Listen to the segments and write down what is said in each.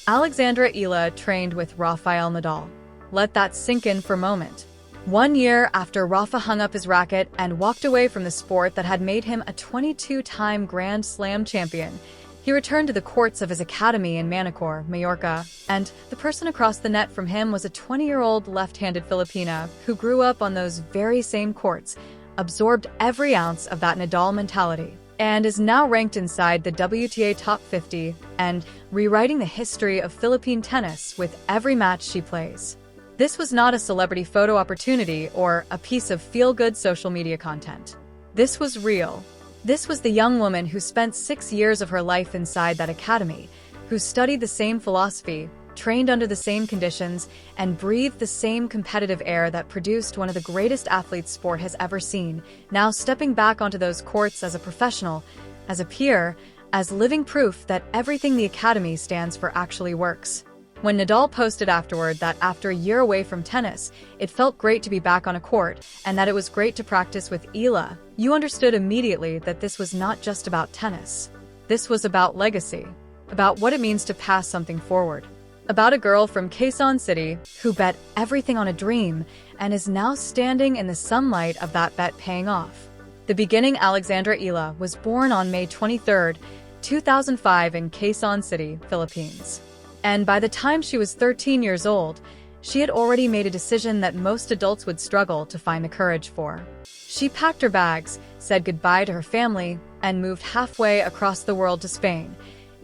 Alexandra Eala trained with Rafael Nadal. Let that sink in for a moment. 1 year after Rafa hung up his racket and walked away from the sport that had made him a 22-time Grand Slam champion, he returned to the courts of his academy in Manacor, Majorca, and the person across the net from him was a 20-year-old left-handed Filipina who grew up on those very same courts, absorbed every ounce of that Nadal mentality, and is now ranked inside the WTA top 50 and rewriting the history of Philippine tennis with every match she plays. This was not a celebrity photo opportunity or a piece of feel-good social media content. This was real. This was the young woman who spent 6 years of her life inside that academy, who studied the same philosophy, trained under the same conditions, and breathed the same competitive air that produced one of the greatest athletes sport has ever seen, now stepping back onto those courts as a professional, as a peer, as living proof that everything the academy stands for actually works. When Nadal posted afterward that after a year away from tennis, it felt great to be back on a court, and that it was great to practice with Eala, you understood immediately that this was not just about tennis. This was about legacy, about what it means to pass something forward. About a girl from Quezon City who bet everything on a dream and is now standing in the sunlight of that bet paying off. The beginning Alexandra Eala was born on May 23, 2005 in Quezon City, Philippines. And by the time she was 13 years old, she had already made a decision that most adults would struggle to find the courage for. She packed her bags, said goodbye to her family, and moved halfway across the world to Spain,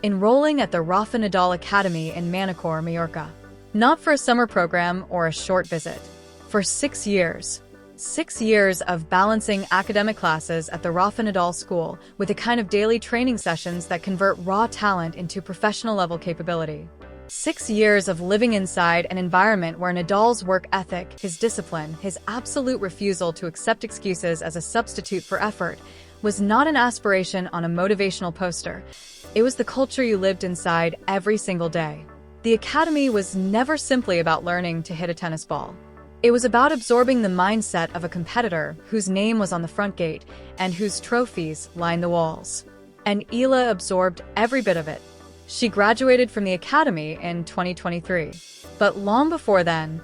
enrolling at the Rafa Nadal Academy in Manacor, Majorca. Not for a summer program or a short visit. For 6 years. 6 years of balancing academic classes at the Rafa Nadal School with the kind of daily training sessions that convert raw talent into professional-level capability. 6 years of living inside an environment where Nadal's work ethic, his discipline, his absolute refusal to accept excuses as a substitute for effort, was not an aspiration on a motivational poster. It was the culture you lived inside every single day. The academy was never simply about learning to hit a tennis ball. It was about absorbing the mindset of a competitor whose name was on the front gate and whose trophies lined the walls. And Eala absorbed every bit of it. She graduated from the academy in 2023. But long before then,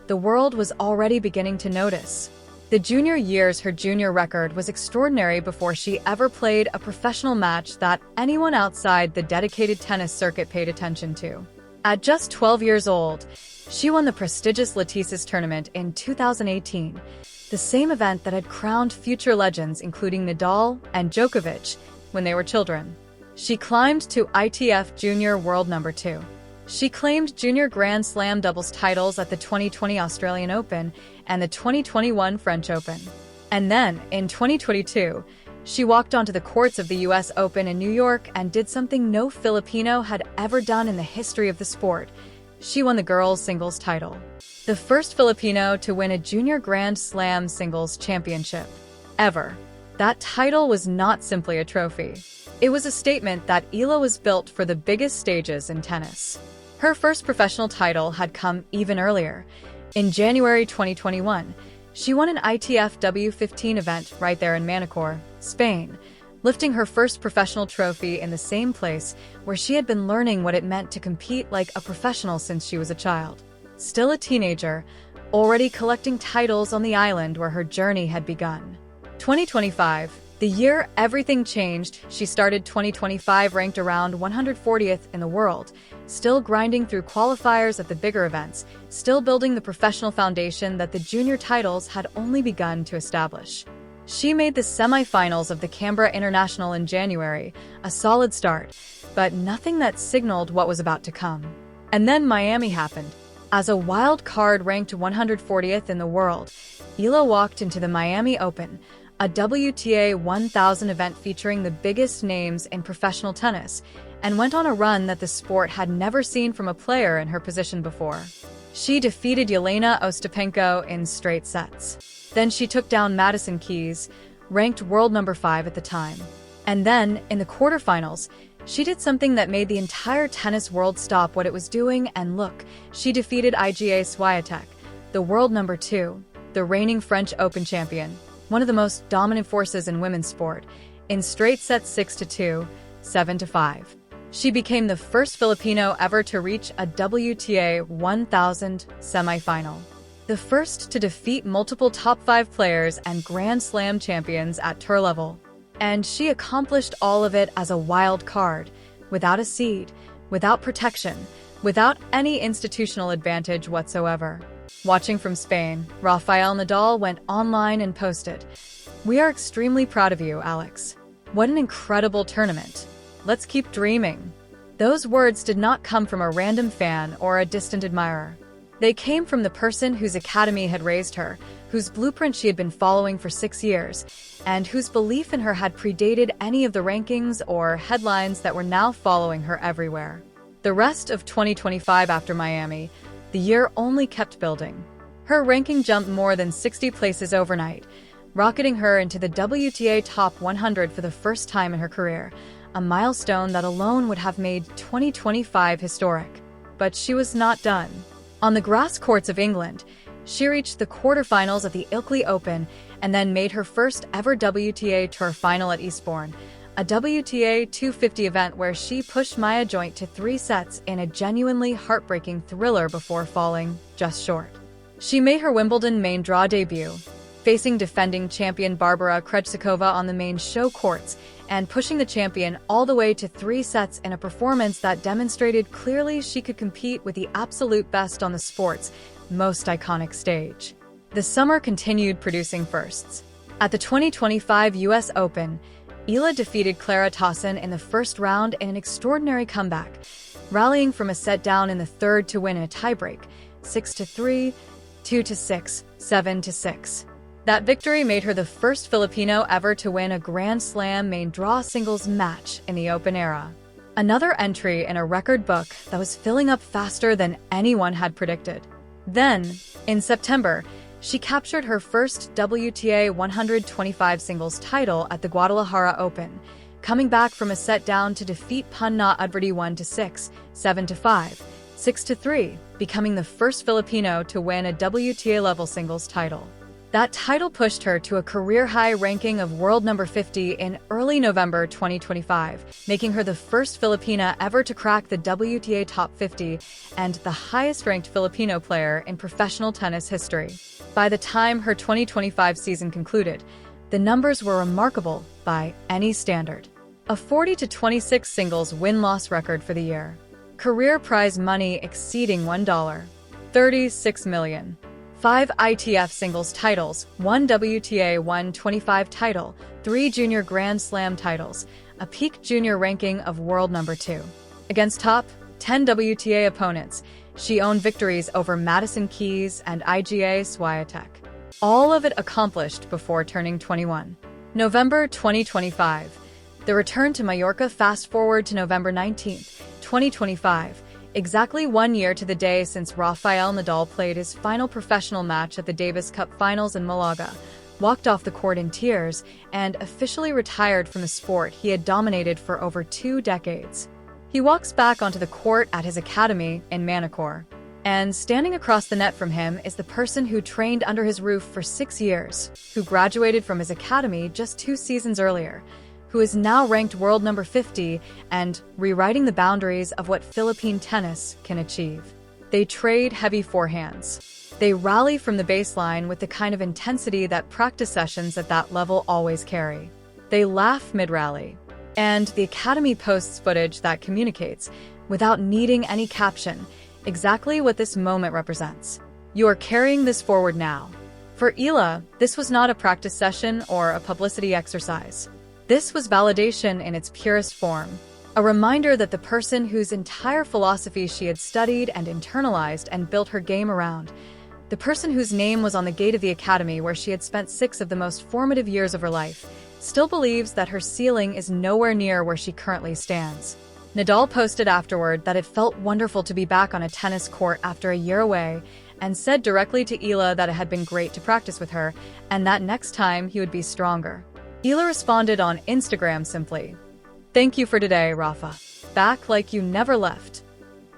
the world was already beginning to notice. The junior years, her junior record was extraordinary before she ever played a professional match that anyone outside the dedicated tennis circuit paid attention to. At just 12 years old, she won the prestigious Latices tournament in 2018, the same event that had crowned future legends including Nadal and Djokovic when they were children. She climbed to ITF Junior World No. 2. She claimed Junior Grand Slam doubles titles at the 2020 Australian Open and the 2021 French Open. And then, in 2022, she walked onto the courts of the US Open in New York and did something no Filipino had ever done in the history of the sport. She won the girls' singles title. The first Filipino to win a Junior Grand Slam singles championship. Ever. That title was not simply a trophy. It was a statement that Eala was built for the biggest stages in tennis. Her first professional title had come even earlier. In January 2021, she won an ITF W15 event right there in Manacor, Spain, lifting her first professional trophy in the same place where she had been learning what it meant to compete like a professional since she was a child. Still a teenager, already collecting titles on the island where her journey had begun. 2025, the year everything changed. She started 2025 ranked around 140th in the world, still grinding through qualifiers at the bigger events, still building the professional foundation that the junior titles had only begun to establish. She made the semifinals of the Canberra International in January, a solid start, but nothing that signaled what was about to come. And then Miami happened. As a wild card ranked 140th in the world, Eala walked into the Miami Open, a WTA 1000 event featuring the biggest names in professional tennis, and went on a run that the sport had never seen from a player in her position before. She defeated Jelena Ostapenko in straight sets. Then she took down Madison Keys, ranked world number 5 at the time. And then, in the quarterfinals, she did something that made the entire tennis world stop what it was doing and look. She defeated Iga Swiatek, the world number 2, the reigning French Open champion, one of the most dominant forces in women's sport, in straight sets 6-2, 7-5. She became the first Filipino ever to reach a WTA 1000 semifinal, the first to defeat multiple top 5 players and Grand Slam champions at tour level. And she accomplished all of it as a wild card, without a seed, without protection, without any institutional advantage whatsoever. Watching from Spain, Rafael Nadal went online and posted, "We are extremely proud of you, Alex. What an incredible tournament. Let's keep dreaming." Those words did not come from a random fan or a distant admirer. They came from the person whose academy had raised her, whose blueprint she had been following for 6 years, and whose belief in her had predated any of the rankings or headlines that were now following her everywhere. The rest of 2025 after Miami, the year only kept building. Her ranking jumped more than 60 places overnight, rocketing her into the WTA Top 100 for the first time in her career, a milestone that alone would have made 2025 historic. But she was not done. On the grass courts of England, she reached the quarterfinals of the Ilkley Open and then made her first ever WTA Tour final at Eastbourne, a WTA 250 event where she pushed Maya Joint to 3 sets in a genuinely heartbreaking thriller before falling just short. She made her Wimbledon main draw debut, facing defending champion Barbara Krejcikova on the main show courts and pushing the champion all the way to 3 sets in a performance that demonstrated clearly she could compete with the absolute best on the sport's most iconic stage. The summer continued producing firsts. At the 2025 US Open, Eala defeated Clara Tauson in the first round in an extraordinary comeback, rallying from a set down in the third to win in a tiebreak, 6-3, 2-6, 7-6. That victory made her the first Filipino ever to win a Grand Slam main draw singles match in the Open era. Another entry in a record book that was filling up faster than anyone had predicted. Then, in September, she captured her first WTA 125 singles title at the Guadalajara Open, coming back from a set down to defeat Punna Udvardy 1-6, 7-5, 6-3, becoming the first Filipino to win a WTA-level singles title. That title pushed her to a career-high ranking of world number 50 in early November 2025, making her the first Filipina ever to crack the WTA Top 50 and the highest-ranked Filipino player in professional tennis history. By the time her 2025 season concluded, the numbers were remarkable by any standard. A 40-26 singles win-loss record for the year. Career prize money exceeding $36 million. 5 ITF singles titles, 1 WTA 125 title, 3 junior Grand Slam titles, a peak junior ranking of world number 2. Against top 10 WTA opponents, she owned victories over Madison Keys and Iga Swiatek. All of it accomplished before turning 21. November 2025. The return to Mallorca. Fast forward to November 19, 2025. Exactly 1 year to the day since Rafael Nadal played his final professional match at the Davis Cup Finals in Malaga, walked off the court in tears, and officially retired from the sport he had dominated for over 2 decades. He walks back onto the court at his academy in Manacor. And standing across the net from him is the person who trained under his roof for 6 years, who graduated from his academy just 2 seasons earlier, who is now ranked world number 50 and rewriting the boundaries of what Philippine tennis can achieve. They trade heavy forehands. They rally from the baseline with the kind of intensity that practice sessions at that level always carry. They laugh mid-rally. And the academy posts footage that communicates, without needing any caption, exactly what this moment represents. You are carrying this forward now. For Eala, this was not a practice session or a publicity exercise. This was validation in its purest form, a reminder that the person whose entire philosophy she had studied and internalized and built her game around, the person whose name was on the gate of the academy where she had spent 6 of the most formative years of her life, still believes that her ceiling is nowhere near where she currently stands. Nadal posted afterward that it felt wonderful to be back on a tennis court after a year away, and said directly to Eala that it had been great to practice with her, and that next time he would be stronger. Eala responded on Instagram simply, "Thank you for today, Rafa. Back like you never left."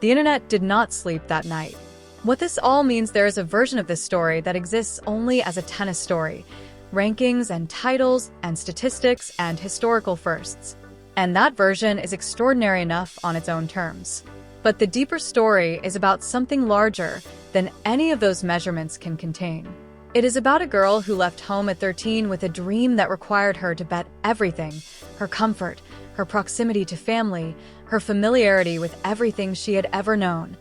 The internet did not sleep that night. What this all means, there is a version of this story that exists only as a tennis story. Rankings and titles and statistics and historical firsts. And that version is extraordinary enough on its own terms. But the deeper story is about something larger than any of those measurements can contain. It is about a girl who left home at 13 with a dream that required her to bet everything: her comfort, her proximity to family, her familiarity with everything she had ever known,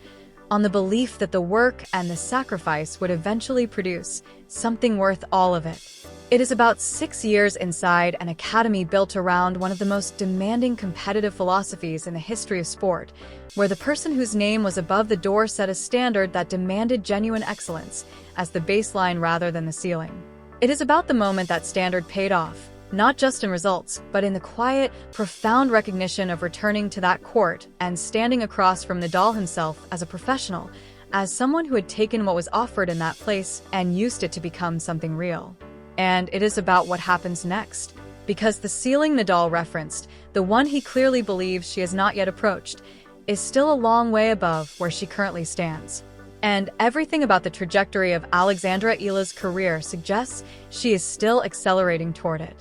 on the belief that the work and the sacrifice would eventually produce something worth all of it. It is about 6 years inside an academy built around one of the most demanding competitive philosophies in the history of sport, where the person whose name was above the door set a standard that demanded genuine excellence as the baseline rather than the ceiling. It is about the moment that standard paid off, not just in results, but in the quiet, profound recognition of returning to that court and standing across from Nadal himself as a professional, as someone who had taken what was offered in that place and used it to become something real. And it is about what happens next, because the ceiling Nadal referenced, the one he clearly believes she has not yet approached, is still a long way above where she currently stands. And everything about the trajectory of Alexandra Eala's career suggests she is still accelerating toward it.